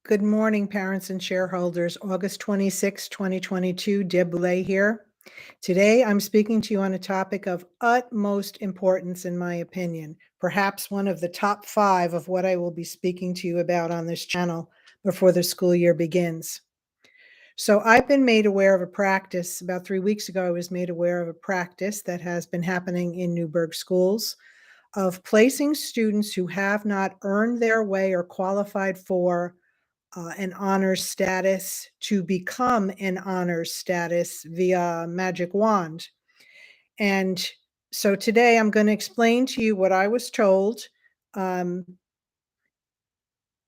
Good morning, parents and shareholders. August 26, 2022, Deb Boulay here. Today, I'm speaking to you on a topic of utmost importance, in my opinion, perhaps one of the top 5 of what I will be speaking to you about on this channel before the school year begins. So I've been made aware of a practice. About 3 weeks ago, I was made aware of a practice that has been happening in Newburgh schools of placing students who have not earned their way or qualified for an honors status to become an honors status via magic wand. And so today I'm going to explain to you what I was told, um,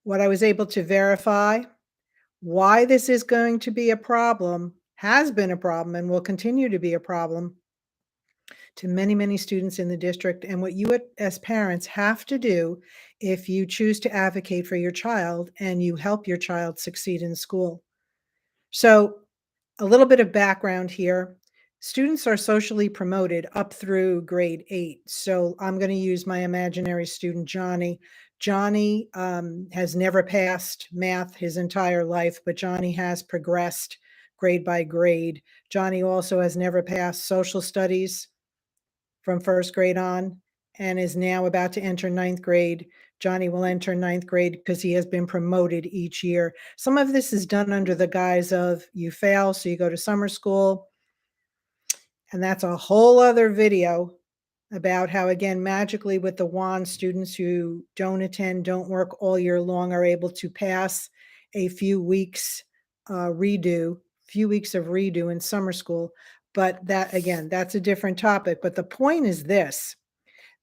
what I was able to verify, why this is going to be a problem, has been a problem, and will continue to be a problem to many, many students in the district, and what you as parents have to do if you choose to advocate for your child and you help your child succeed in school. So, a little bit of background here. Students are socially promoted up through grade 8. So I'm going to use my imaginary student, Johnny. Johnny has never passed math his entire life, but Johnny has progressed grade by grade. Johnny also has never passed social studies from first grade on and is now about to enter ninth grade. Johnny will enter ninth grade because he has been promoted each year. Some of this is done under the guise of you fail, so you go to summer school. And that's a whole other video about how, again, magically with the wand, students who don't attend, don't work all year long are able to pass a few weeks few weeks of redo in summer school. But that, again, that's a different topic. But the point is this.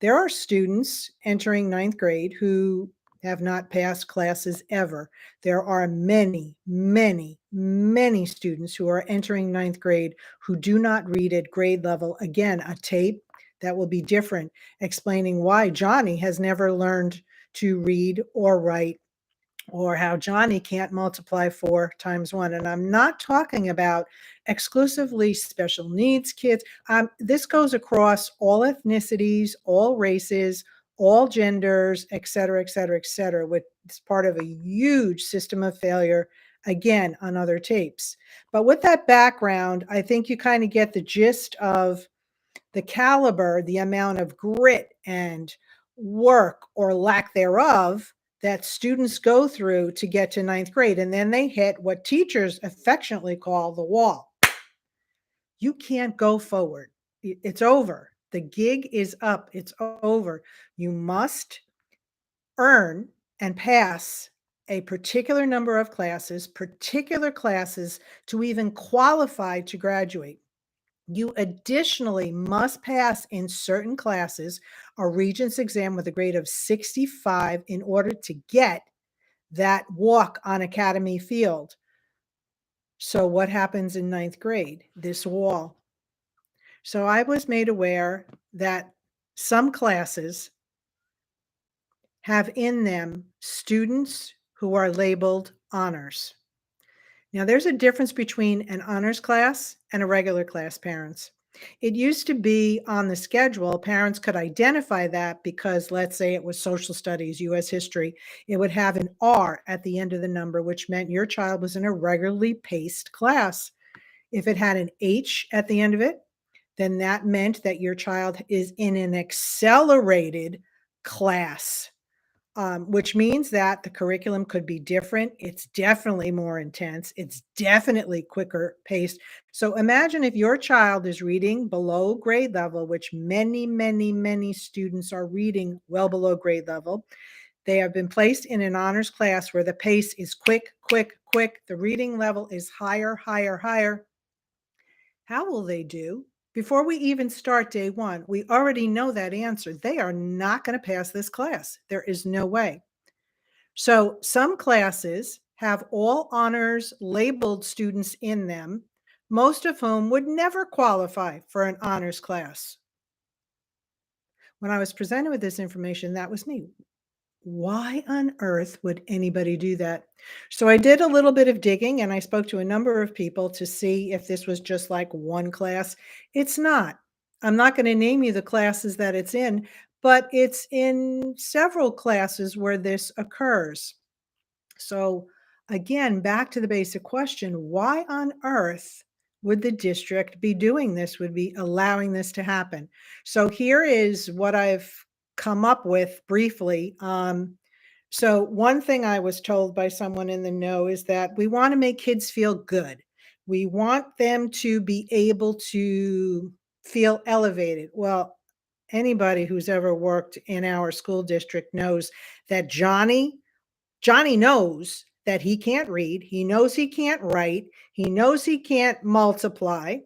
There are students entering ninth grade who have not passed classes ever. There are many, many, many students who are entering ninth grade who do not read at grade level. Again, a tape that will be different, explaining why Johnny has never learned to read or write, or how Johnny can't multiply 4 times 1. And I'm not talking about exclusively special needs kids. This goes across all ethnicities, all races, all genders, et cetera, et cetera, et cetera, which is part of a huge system of failure, again, on other tapes. But with that background, I think you kind of get the gist of the caliber, the amount of grit and work or lack thereof that students go through to get to ninth grade. And then they hit what teachers affectionately call the wall. You can't go forward. It's over. The gig is up. It's over. You must earn and pass a particular number of classes, particular classes to even qualify to graduate. You additionally must pass in certain classes a Regents exam with a grade of 65 in order to get that walk on Academy Field. So what happens in ninth grade? This wall. So I was made aware that some classes have in them students who are labeled honors. Now, there's a difference between an honors class and a regular class, parents. It used to be on the schedule, parents could identify that because, let's say it was social studies, US history, it would have an R at the end of the number, which meant your child was in a regularly paced class. If it had an H at the end of it, then that meant that your child is in an accelerated class. Which means that the curriculum could be different. It's definitely more intense. It's definitely quicker paced. So imagine if your child is reading below grade level, which many, many, many students are reading well below grade level. They have been placed in an honors class where the pace is quick, quick, quick. The reading level is higher, higher, higher. How will they do? Before we even start day 1, we already know that answer. They are not going to pass this class. There is no way. So some classes have all honors labeled students in them, most of whom would never qualify for an honors class. When I was presented with this information, that was me. Why on earth would anybody do that? So I did a little bit of digging and I spoke to a number of people to see if this was just like one class. It's not. I'm not going to name you the classes that it's in, but it's in several classes where this occurs. So Again, back to the basic question, why on earth would the district be doing this, would be allowing this to happen? So here is what I've come up with briefly. So one thing I was told by someone in the know is that we want to make kids feel good. We want them to be able to feel elevated. Well, anybody who's ever worked in our school district knows that Johnny knows that he can't read, he knows he can't write, he knows he can't multiply,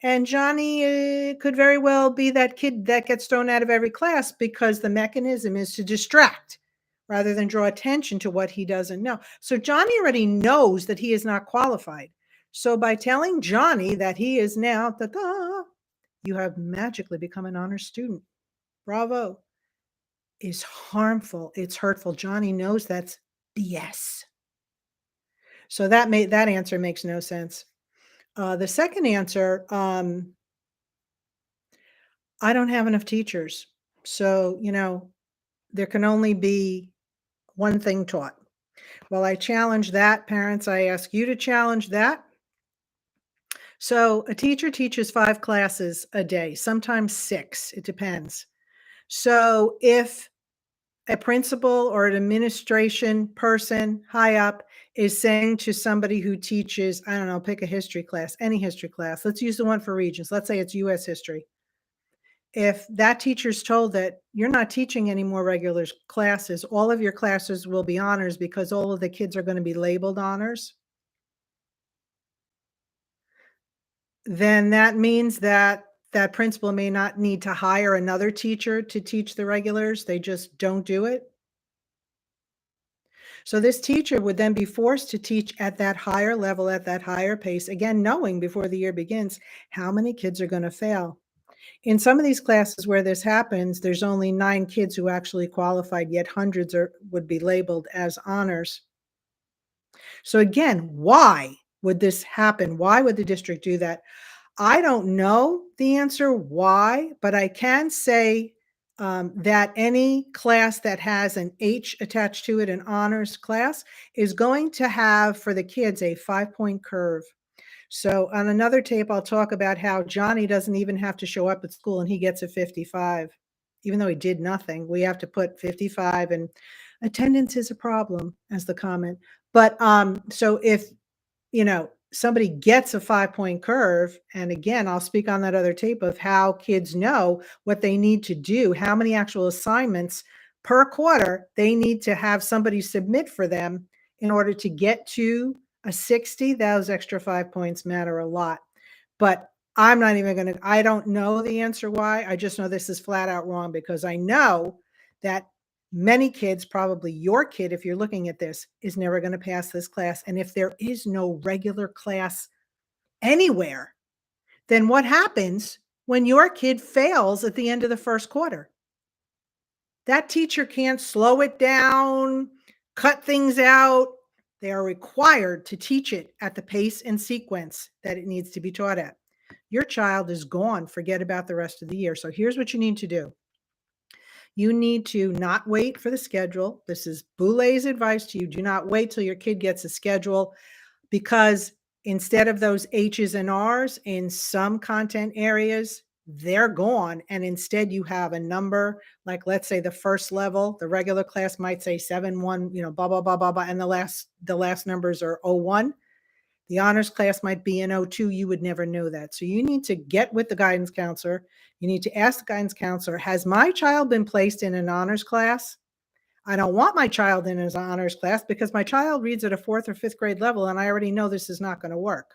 and Johnny, could very well be that kid that gets thrown out of every class because the mechanism is to distract rather than draw attention to what he doesn't know. So Johnny already knows that he is not qualified. So by telling Johnny that he is now, ta-da, you have magically become an honor student. Bravo. Is harmful. It's hurtful. Johnny knows that's BS. So that answer makes no sense. The second answer, I don't have enough teachers. So, there can only be one thing taught. Well, I challenge that. Parents, I ask you to challenge that. So a teacher teaches 5 classes a day, sometimes 6, it depends. So if a principal or an administration person high up is saying to somebody who teaches, I don't know, pick a history class, any history class. Let's use the one for regions. Let's say it's US history. If that teacher's told that you're not teaching any more regular classes, all of your classes will be honors because all of the kids are going to be labeled honors, then that means that that principal may not need to hire another teacher to teach the regulars. They just don't do it. So this teacher would then be forced to teach at that higher level, at that higher pace, again, knowing before the year begins how many kids are going to fail. In some of these classes where this happens, there's only 9 kids who actually qualified, yet hundreds would be labeled as honors. So again, why would this happen? Why would the district do that? I don't know the answer why, but I can say that any class that has an H attached to it, an honors class, is going to have for the kids a 5-point curve. So on another tape, I'll talk about how Johnny doesn't even have to show up at school and he gets a 55. Even though he did nothing, we have to put 55, and attendance is a problem as the comment. But so if somebody gets a 5-point curve, and again, I'll speak on that other tape of how kids know what they need to do, how many actual assignments per quarter they need to have somebody submit for them in order to get to a 60. Those extra 5 points matter a lot. But I don't know the answer why. I just know this is flat out wrong because I know that many kids, probably your kid, if you're looking at this, is never going to pass this class. And if there is no regular class anywhere, then what happens when your kid fails at the end of the first quarter? That teacher can't slow it down, cut things out. They are required to teach it at the pace and sequence that it needs to be taught at. Your child is gone. Forget about the rest of the year. So here's what you need to do. You need to not wait for the schedule. This is Boulet's advice to you. Do not wait till your kid gets a schedule because instead of those H's and R's in some content areas, they're gone. And instead you have a number, like let's say the first level, the regular class might say 7-1, blah, blah, blah, blah, blah. And the last numbers are 01. The honors class might be in 02. You would never know that. So you need to get with the guidance counselor. You need to ask the guidance counselor, has my child been placed in an honors class? I don't want my child in an honors class because my child reads at a 4th or 5th grade level, and I already know this is not going to work.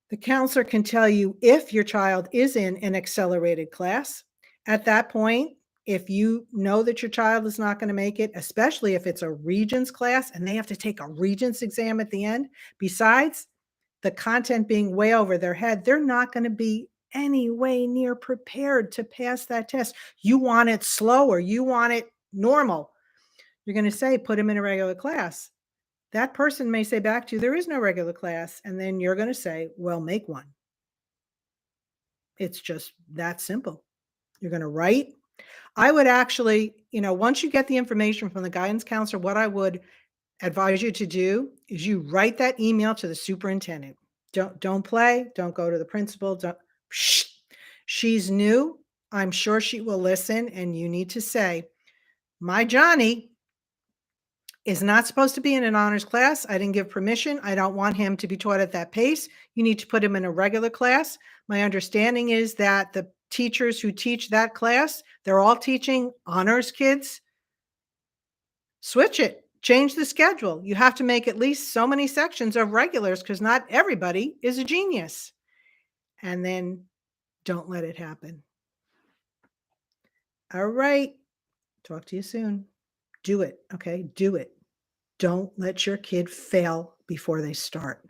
The counselor can tell you if your child is in an accelerated class. At that point, if you know that your child is not going to make it, especially if it's a Regents class and they have to take a Regents exam at the end, besides the content being way over their head, they're not going to be any way near prepared to pass that test. You want it slower, you want it normal. You're going to say, put them in a regular class. That person may say back to you, there is no regular class. And then you're going to say, well, make one. It's just that simple. You're going to write. I would actually, once you get the information from the guidance counselor, what I would advise you to do is you write that email to the superintendent. Don't play, don't go to the principal, don't Shh. She's new. I'm sure she will listen, and you need to say, "My Johnny is not supposed to be in an honors class. I didn't give permission. I don't want him to be taught at that pace. You need to put him in a regular class. My understanding is that the teachers who teach that class, they're all teaching honors kids. Switch it. Change the schedule. You have to make at least so many sections of regulars because not everybody is a genius." And then don't let it happen. All right. Talk to you soon. Do it. Okay. Do it. Don't let your kid fail before they start.